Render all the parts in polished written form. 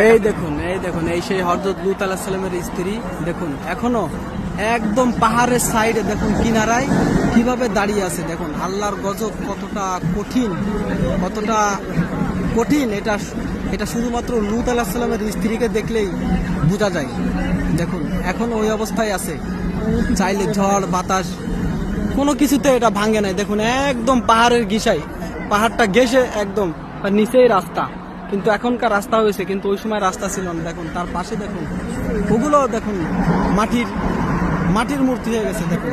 এই দেখুন এই সেই হযরত লূত আলাইহিস সালামের স্ত্রী দেখুন এখনো একদম পাহাড়ের সাইডে দেখুন কিনারায় কিভাবে দাঁড়িয়ে আছে। দেখুন আল্লাহর গজব কতটা কঠিন এটা শুধুমাত্র লূত আলাইহিস সালামের স্ত্রীকে দেখলেই বোঝা যায়। দেখুন এখন ওই অবস্থায় আছে, চাইলে ঝড় বাতাস কোনো কিছুতে এটা ভাঙে নাই। দেখুন একদম পাহাড়ের ঘিসাই, পাহাড়টা ঘেসে একদম নিচেই রাস্তা, কিন্তু এখনকার রাস্তা হয়েছে, কিন্তু ওই সময় রাস্তা ছিল না। দেখুন তার পাশে দেখুন ওগুলো দেখুন মাটির মূর্তি হয়ে গেছে। দেখুন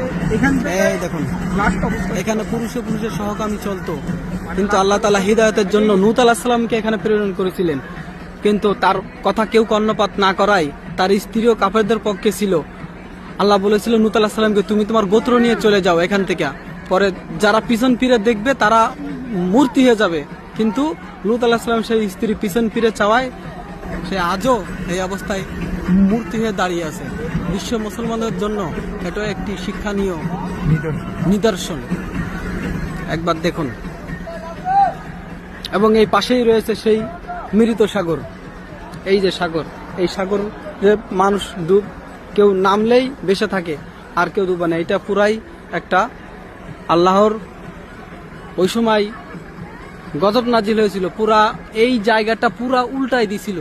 এই দেখুন এখানে পুরুষে সহকামী চলতো, কিন্তু আল্লাহ তাআলা হিদায়াতের জন্য নূহ আলাইহিস সালামকে এখানে প্রেরণ করেছিলেন, কিন্তু তার কথা কেউ কর্ণপাত না করায় তার স্ত্রীও কাফেরদের পক্ষে ছিল। আল্লাহ বলেছিল নূহ আলাইহিস সালামকে তুমি তোমার গোত্র নিয়ে চলে যাও এখান থেকে, পরে যারা পিছন ফিরে দেখবে তারা মূর্তি হয়ে যাবে। কিন্তু লূত আলাইহিস সালাম সেই স্ত্রী পিছন ফিরে চাওয়ায় সে আজও এই অবস্থায় মূর্তি হয়ে দাঁড়িয়ে আছে। বিশ্ব মুসলমানদের জন্য এটা একটি শিক্ষণীয় নিদর্শন, একবার দেখুন। এবং এই পাশেই রয়েছে সেই মৃত সাগর, এই যে সাগর, এই সাগর যে মানুষ কেউ নামলেই বেঁচে থাকে আর কেউ ডুবে না। এটা পুরাই একটা আল্লাহর ওই সময় গজব নাজিল হয়েছিল, পুরা এই জায়গাটা পুরা উল্টাই দিছিল।